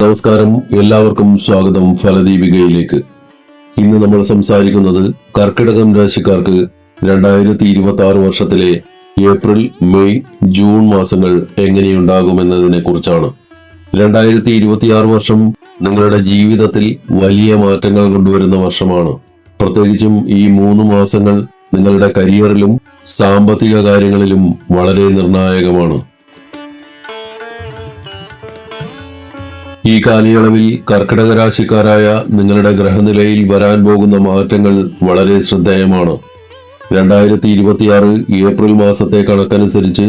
നമസ്കാരം, എല്ലാവർക്കും സ്വാഗതം ഫലദീപികയിലേക്ക്. ഇന്ന് നമ്മൾ സംസാരിക്കുന്നത് കർക്കിടകം രാശിക്കാർക്ക് 2026 വർഷത്തിലെ ഏപ്രിൽ, മെയ്, ജൂൺ മാസങ്ങൾ എങ്ങനെയുണ്ടാകുമെന്നതിനെ കുറിച്ചാണ്. 2026 വർഷം നിങ്ങളുടെ ജീവിതത്തിൽ വലിയ മാറ്റങ്ങൾ കൊണ്ടുവരുന്ന വർഷമാണ്. പ്രത്യേകിച്ചും ഈ 3 മാസങ്ങൾ നിങ്ങളുടെ കരിയറിലും സാമ്പത്തിക കാര്യങ്ങളിലും വളരെ നിർണായകമാണ്. ഈ കാലയളവിൽ കർക്കിടക രാശിക്കാരായ നിങ്ങളുടെ ഗ്രഹനിലയിൽ വരാൻ പോകുന്ന മാറ്റങ്ങൾ വളരെ ശ്രദ്ധേയമാണ്. 2026 ഏപ്രിൽ മാസത്തെ കണക്കനുസരിച്ച്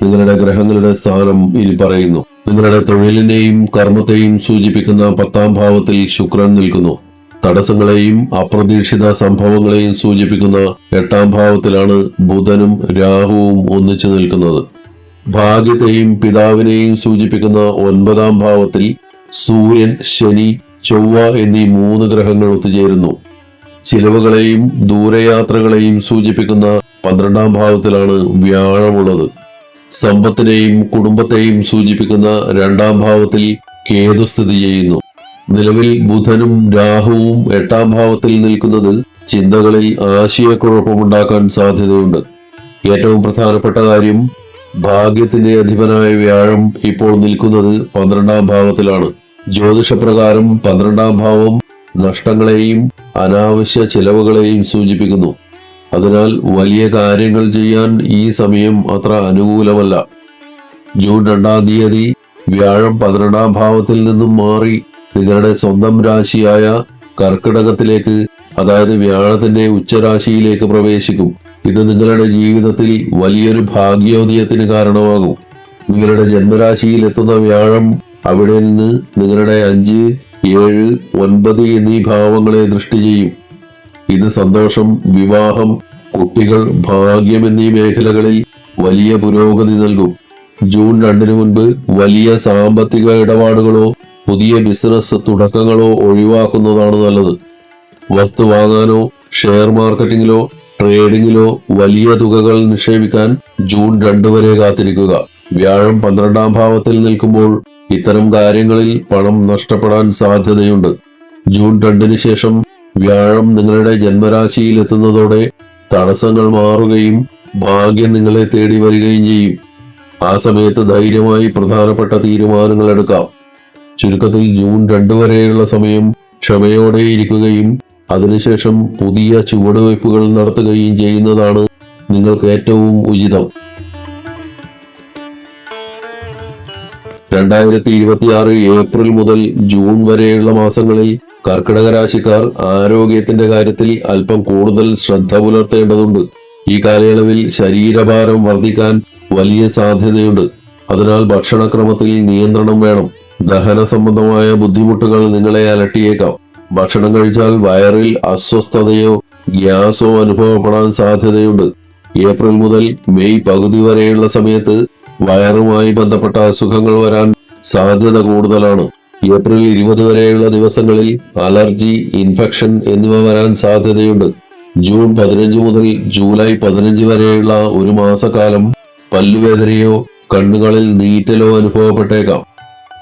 നിങ്ങളുടെ ഗ്രഹങ്ങളുടെ സ്ഥാനം ഇനി പറയുന്നു. നിങ്ങളുടെ തൊഴിലിനെയും കർമ്മത്തെയും സൂചിപ്പിക്കുന്ന 10ാം ഭാവത്തിൽ ശുക്രൻ നിൽക്കുന്നു. തടസ്സങ്ങളെയും അപ്രതീക്ഷിത സംഭവങ്ങളെയും സൂചിപ്പിക്കുന്ന 8ാം ഭാവത്തിലാണ് ബുധനും രാഹുവും ഒന്നിച്ചു നിൽക്കുന്നത്. ഭാഗ്യത്തെയും പിതാവിനെയും സൂചിപ്പിക്കുന്ന 9ാം ഭാവത്തിൽ സൂര്യൻ, ശനി, ചൊവ്വ എന്നീ 3 ഗ്രഹങ്ങൾ ഒത്തുചേരുന്നു. ചിലവുകളെയും ദൂരയാത്രകളെയും സൂചിപ്പിക്കുന്ന 12ാം ഭാവത്തിലാണ് വ്യാഴമുള്ളത്. സമ്പത്തിനെയും കുടുംബത്തെയും സൂചിപ്പിക്കുന്ന 2ാം ഭാവത്തിൽ കേതു സ്ഥിതി ചെയ്യുന്നു. നിലവിൽ ബുധനും രാഹുവും 8ാം ഭാവത്തിൽ നിൽക്കുന്നത് ചിന്തകളിൽ ആശയക്കുഴപ്പമുണ്ടാക്കാൻ സാധ്യതയുണ്ട്. ഏറ്റവും പ്രധാനപ്പെട്ട കാര്യം, ഭാഗ്യത്തിന്റെ അധിപനായ വ്യാഴം ഇപ്പോൾ നിൽക്കുന്നത് 12ാം ഭാവത്തിലാണ്. ജ്യോതിഷപ്രകാരം 12ാം ഭാവം നഷ്ടങ്ങളെയും അനാവശ്യ ചെലവുകളെയും സൂചിപ്പിക്കുന്നു. അതിനാൽ വലിയ കാര്യങ്ങൾ ചെയ്യാൻ ഈ സമയം അത്ര അനുകൂലമല്ല. ജൂൺ 2ാം തീയതി വ്യാഴം 12ാം ഭാവത്തിൽ നിന്നും മാറി നിങ്ങളുടെ സ്വന്തം രാശിയായ കർക്കിടകത്തിലേക്ക്, അതായത് വ്യാഴത്തിന്റെ ഉച്ചരാശിയിലേക്ക് പ്രവേശിക്കും. ഇത് നിങ്ങളുടെ ജീവിതത്തിൽ വലിയൊരു ഭാഗ്യോദയത്തിന് കാരണമാകും. നിങ്ങളുടെ ജന്മരാശിയിൽ എത്തുന്ന വ്യാഴം അവിടെ നിന്ന് നിങ്ങളുടെ 5, 7, 9 എന്നീ ഭാവങ്ങളെ ദൃഷ്ടി ചെയ്യും. ഇത് സന്തോഷം, വിവാഹം, കുട്ടികൾ, ഭാഗ്യം എന്നീ മേഖലകളിൽ വലിയ പുരോഗതി നൽകും. ജൂൺ 2 മുൻപ് വലിയ സാമ്പത്തിക ഇടപാടുകളോ പുതിയ ബിസിനസ് തുടക്കങ്ങളോ ഒഴിവാക്കുന്നതാണ് നല്ലത്. വസ്തു വാങ്ങാനോ ഷെയർ മാർക്കറ്റിംഗിലോ ട്രേഡിംഗിലോ വലിയ തുകകൾ നിക്ഷേപിക്കാൻ ജൂൺ 2 വരെ കാത്തിരിക്കുക. വ്യാഴം 12ാം ഭാവത്തിൽ നിൽക്കുമ്പോൾ ഇത്തരം കാര്യങ്ങളിൽ പണം നഷ്ടപ്പെടാൻ സാധ്യതയുണ്ട്. ജൂൺ 2 ശേഷം വ്യാഴം നിങ്ങളുടെ ജന്മരാശിയിൽ എത്തുന്നതോടെ തടസ്സങ്ങൾ മാറുകയും ഭാഗ്യം നിങ്ങളെ തേടി വരികയും ചെയ്യും. ആ സമയത്ത് ധൈര്യമായി പ്രധാനപ്പെട്ട തീരുമാനങ്ങൾ എടുക്കാം. ചുരുക്കത്തിൽ ജൂൺ 2 വരെയുള്ള സമയം ക്ഷമയോടെ ഇരിക്കുകയും അതിനുശേഷം പുതിയ ചുവടുവയ്പ്പുകൾ നടത്തുകയും ചെയ്യുന്നതാണ് നിങ്ങൾക്ക് ഏറ്റവും ഉചിതം. 2026 ഏപ്രിൽ മുതൽ ജൂൺ വരെയുള്ള മാസങ്ങളിൽ കർക്കിടക രാശിക്കാർ ആരോഗ്യത്തിന്റെ കാര്യത്തിൽ അല്പം കൂടുതൽ ശ്രദ്ധ പുലർത്തേണ്ടതുണ്ട്. ഈ കാലയളവിൽ ശരീരഭാരം വർദ്ധിക്കാൻ വലിയ സാധ്യതയുണ്ട്. അതിനാൽ ഭക്ഷണക്രമത്തിൽ നിയന്ത്രണം വേണം. ദഹന സംബന്ധമായ ബുദ്ധിമുട്ടുകൾ നിങ്ങളെ അലട്ടിയേക്കാം. ഭക്ഷണം കഴിച്ചാൽ വയറിൽ അസ്വസ്ഥതയോ ഗ്യാസോ അനുഭവപ്പെടാൻ സാധ്യതയുണ്ട്. ഏപ്രിൽ മുതൽ മെയ് പകുതി വരെയുള്ള സമയത്ത് വയറുമായി ബന്ധപ്പെട്ട അസുഖങ്ങൾ വരാൻ സാധ്യത കൂടുതലാണ്. ഏപ്രിൽ 20 വരെയുള്ള ദിവസങ്ങളിൽ അലർജി, ഇൻഫെക്ഷൻ എന്നിവ വരാൻ സാധ്യതയുണ്ട്. ജൂൺ 15 മുതൽ ജൂലൈ 15 വരെയുള്ള ഒരു മാസക്കാലം പല്ലുവേദനയോ കണ്ണുകളിൽ നീറ്റലോ അനുഭവപ്പെട്ടേക്കാം.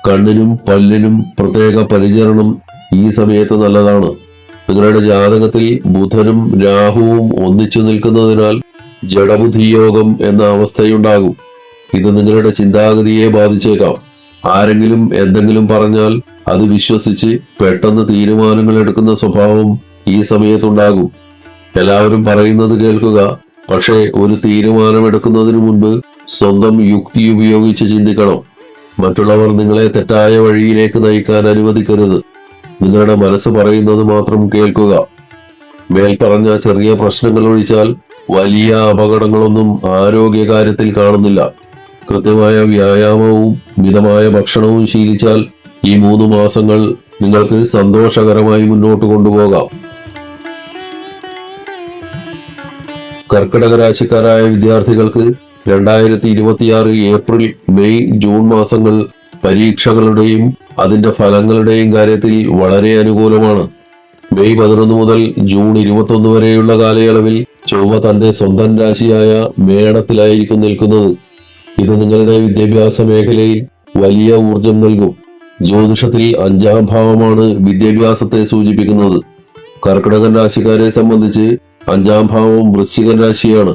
കണ്ണിനും പല്ലിനും പ്രത്യേക പരിചരണം ഈ സമയത്ത് നല്ലതാണ്. നിങ്ങളുടെ ജാതകത്തിൽ ബുധനും രാഹുവും ഒന്നിച്ചു നിൽക്കുന്നതിനാൽ ജഡബുദ്ധിയോഗം എന്ന അവസ്ഥയുണ്ടാകും. ഇത് നിങ്ങളുടെ ചിന്താഗതിയെ ബാധിച്ചേക്കാം. ആരെങ്കിലും എന്തെങ്കിലും പറഞ്ഞാൽ അത് വിശ്വസിച്ച് പെട്ടെന്ന് തീരുമാനങ്ങൾ എടുക്കുന്ന സ്വഭാവം ഈ സമയത്തുണ്ടാകും. എല്ലാവരും പറയുന്നത് കേൾക്കുക, പക്ഷേ ഒരു തീരുമാനമെടുക്കുന്നതിന് മുൻപ് സ്വന്തം യുക്തി ഉപയോഗിച്ച് ചിന്തിക്കണം. മറ്റുള്ളവർ നിങ്ങളെ തെറ്റായ വഴിയിലേക്ക് നയിക്കാൻ അനുവദിക്കരുത്. നിങ്ങളുടെ മനസ്സ് പറയുന്നത് മാത്രം കേൾക്കുക. മേൽപ്പറഞ്ഞ ചെറിയ പ്രശ്നങ്ങൾ ഒഴിച്ചാൽ വലിയ അപകടങ്ങളൊന്നും ആരോഗ്യകാര്യത്തിൽ കാണുന്നില്ല. കൃത്യമായ വ്യായാമവും മിതമായ ഭക്ഷണവും ശീലിച്ചാൽ ഈ 3 മാസങ്ങൾ നിങ്ങൾക്ക് സന്തോഷകരമായി മുന്നോട്ട് കൊണ്ടുപോകാം. കർക്കിടക രാശിക്കാരായ വിദ്യാർത്ഥികൾക്ക് 2026 ഏപ്രിൽ, മെയ്, ജൂൺ മാസങ്ങൾ പരീക്ഷകളുടെയും അതിന്റെ ഫലങ്ങളുടെയും കാര്യത്തിൽ വളരെ അനുകൂലമാണ്. മെയ് 11 മുതൽ ജൂൺ 21 വരെയുള്ള കാലയളവിൽ ചൊവ്വ തന്റെ സ്വന്തം രാശിയായ മേടത്തിലായിരിക്കും നിൽക്കുന്നത്. ഇത് നിങ്ങളുടെ വിദ്യാഭ്യാസ മേഖലയിൽ വലിയ ഊർജം നൽകും. ജ്യോതിഷത്തിൽ 5-ാം ഭാവമാണ് വിദ്യാഭ്യാസത്തെ സൂചിപ്പിക്കുന്നത്. കർക്കിടകൻ രാശിക്കാരെ സംബന്ധിച്ച് 5-ാം ഭാവം വൃശ്ചികൻ രാശിയാണ്.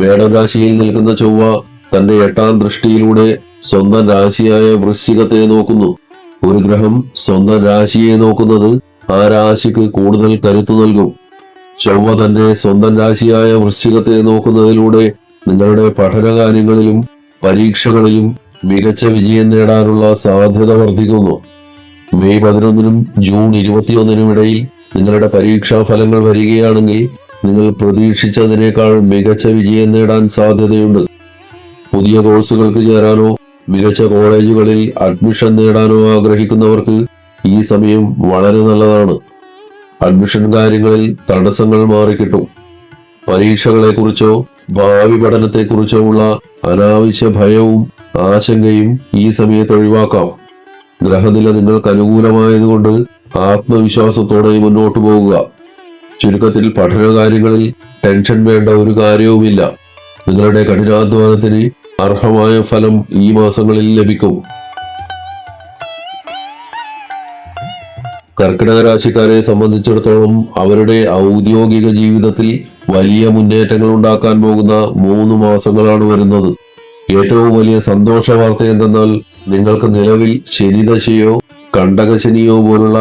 മേടം രാശിയിൽ നിൽക്കുന്ന ചൊവ്വ തന്റെ 8-ാം ദൃഷ്ടിയിലൂടെ സ്വന്തം രാശിയായ വൃശ്ചികത്തെ നോക്കുന്നു. ഒരു ഗ്രഹം സ്വന്തം രാശിയെ നോക്കുന്നത് ആ രാശിക്ക് കൂടുതൽ കരുത്തു നൽകും. ചൊവ്വ തന്റെ സ്വന്തം രാശിയായ വൃശ്ചികത്തെ നോക്കുന്നതിലൂടെ നിങ്ങളുടെ പഠനകാര്യങ്ങളിലും പരീക്ഷകളിലും മികച്ച വിജയം നേടാനുള്ള സാധ്യത വർദ്ധിക്കുന്നു. മെയ് 11-നും ജൂൺ 21-നും ഇടയിൽ നിങ്ങളുടെ പരീക്ഷാ ഫലങ്ങൾ വരികയാണെങ്കിൽ നിങ്ങൾ പ്രതീക്ഷിച്ചതിനേക്കാൾ മികച്ച വിജയം നേടാൻ സാധ്യതയുണ്ട്. പുതിയ കോഴ്സുകൾക്ക് ചേരാനോ മികച്ച കോളേജുകളിൽ അഡ്മിഷൻ നേടാനോ ആഗ്രഹിക്കുന്നവർക്ക് ഈ സമയം വളരെ നല്ലതാണ്. അഡ്മിഷൻ കാര്യങ്ങളിൽ തടസ്സങ്ങൾ മാറിക്കിട്ടും. പരീക്ഷകളെക്കുറിച്ചോ ഭാവി പഠനത്തെക്കുറിച്ചോ ഉള്ള അനാവശ്യ ഭയവും ആശങ്കയും ഈ സമയത്ത് ഒഴിവാക്കാം. ഗ്രഹനില നിങ്ങൾക്ക് അനുകൂലമായതുകൊണ്ട് ആത്മവിശ്വാസത്തോടെ മുന്നോട്ടു പോകുക. ചുരുക്കത്തിൽ പഠനകാര്യങ്ങളിൽ ടെൻഷൻ വേണ്ട ഒരു കാര്യവുമില്ല. നിങ്ങളുടെ കഠിനാധ്വാനത്തിന് അർഹമായ ഫലം ഈ മാസങ്ങളിൽ ലഭിക്കും. കർക്കിടക രാശിക്കാരെ സംബന്ധിച്ചിടത്തോളം അവരുടെ ഔദ്യോഗിക ജീവിതത്തിൽ വലിയ മുന്നേറ്റങ്ങൾ ഉണ്ടാക്കാൻ പോകുന്ന 3 മാസങ്ങളാണ് വരുന്നത്. ഏറ്റവും വലിയ സന്തോഷ വാർത്ത എന്തെന്നാൽ നിങ്ങൾക്ക് നിലവിൽ ശനിദശയോ കണ്ടകശനിയോ പോലുള്ള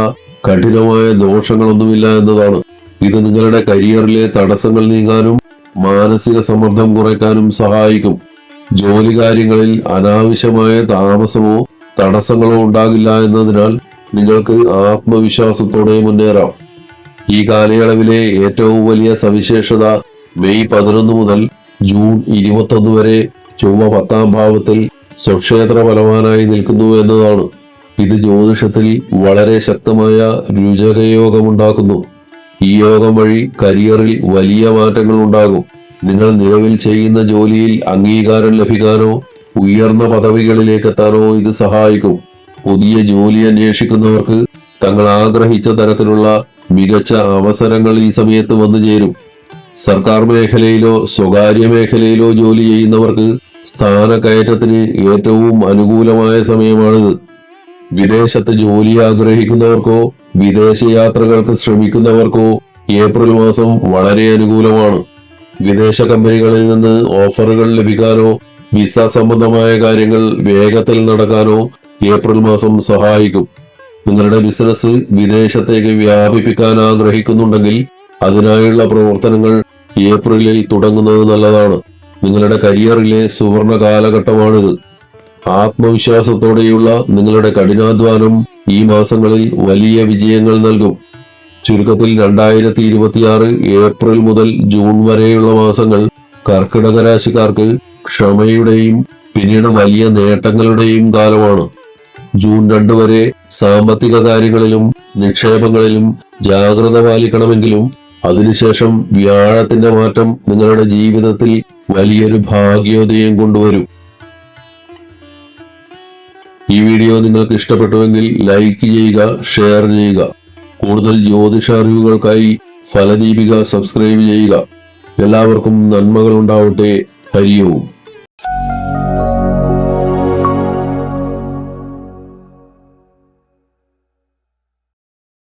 കഠിനമായ ദോഷങ്ങളൊന്നുമില്ല എന്നതാണ്. ഇത് നിങ്ങളുടെ കരിയറിലെ തടസ്സങ്ങൾ നീങ്ങാനും മാനസിക സമ്മർദ്ദം കുറയ്ക്കാനും സഹായിക്കും. ജോലി കാര്യങ്ങളിൽ അനാവശ്യമായ താമസമോ തടസ്സങ്ങളോ ഉണ്ടാകില്ല എന്നതിനാൽ നിങ്ങൾക്ക് ആത്മവിശ്വാസത്തോടെ മുന്നേറാം. ഈ കാലയളവിലെ ഏറ്റവും വലിയ സവിശേഷത മെയ് 11 മുതൽ ജൂൺ 21 വരെ ചൊവ്വ 10-ാം ഭാവത്തിൽ സ്വക്ഷേത്ര ബലവാനായി നിൽക്കുന്നു എന്നതാണ്. ഇത് ജ്യോതിഷത്തിൽ വളരെ ശക്തമായ രുചകയോഗമുണ്ടാക്കുന്നു. ഈ യോഗം വഴി കരിയറിൽ വലിയ മാറ്റങ്ങൾ ഉണ്ടാകും. നിങ്ങൾ നിലവിൽ ചെയ്യുന്ന ജോലിയിൽ അംഗീകാരം ലഭിക്കാനോ ഉയർന്ന പദവികളിലേക്ക് എത്താനോ ഇത് സഹായിക്കും. പുതിയ ജോലി അന്വേഷിക്കുന്നവർക്ക് തങ്ങൾ ആഗ്രഹിച്ച തരത്തിലുള്ള മികച്ച അവസരങ്ങൾ ഈ സമയത്ത് വന്നു ചേരും. സർക്കാർ മേഖലയിലോ സ്വകാര്യ മേഖലയിലോ ജോലി ചെയ്യുന്നവർക്ക് സ്ഥാനക്കയറ്റത്തിന് ഏറ്റവും അനുകൂലമായ സമയമാണിത്. വിദേശത്ത് ജോലി ആഗ്രഹിക്കുന്നവർക്കോ വിദേശയാത്രകൾക്ക് ശ്രമിക്കുന്നവർക്കോ ഏപ്രിൽ മാസം വളരെ അനുകൂലമാണ്. വിദേശ കമ്പനികളിൽ നിന്ന് ഓഫറുകൾ ലഭിക്കാനോ വിസ സംബന്ധമായ കാര്യങ്ങൾ വേഗത്തിൽ നടക്കാനോ ഏപ്രിൽ മാസം സഹായിക്കും. നിങ്ങളുടെ ബിസിനസ് വിദേശത്തേക്ക് വ്യാപിപ്പിക്കാൻ ആഗ്രഹിക്കുന്നുണ്ടെങ്കിൽ അതിനായുള്ള പ്രവർത്തനങ്ങൾ ഏപ്രിലിൽ തുടങ്ങുന്നത് നല്ലതാണ്. നിങ്ങളുടെ കരിയറിലെ സുവർണ കാലഘട്ടമാണിത്. ആത്മവിശ്വാസത്തോടെയുള്ള നിങ്ങളുടെ കഠിനാധ്വാനം ഈ മാസങ്ങളിൽ വലിയ വിജയങ്ങൾ നൽകും. ചുരുക്കത്തിൽ 2026 ഏപ്രിൽ മുതൽ ജൂൺ വരെയുള്ള മാസങ്ങൾ കർക്കിടക രാശിക്കാർക്ക് ക്ഷമയുടെയും പിന്നീട് വലിയ നേട്ടങ്ങളുടെയും കാലമാണ്. ജൂൺ 2 വരെ സാമ്പത്തിക കാര്യങ്ങളിലും നിക്ഷേപങ്ങളിലും ജാഗ്രത പാലിക്കണമെങ്കിലും അതിനുശേഷം വ്യാഴത്തിന്റെ മാറ്റം നിങ്ങളുടെ ജീവിതത്തിൽ വലിയൊരു ഭാഗ്യോദയം കൊണ്ടുവരും. ഈ വീഡിയോ നിങ്ങൾക്ക് ഇഷ്ടപ്പെട്ടുവെങ്കിൽ ലൈക്ക് ചെയ്യുക, ഷെയർ ചെയ്യുക. കൂടുതൽ ജ്യോതിഷ അറിവുകൾക്കായി ഫലദീപിക സബ്സ്ക്രൈബ് ചെയ്യുക. എല്ലാവർക്കും നന്മകൾ ഉണ്ടാവട്ടെ. ഹരി ഓം.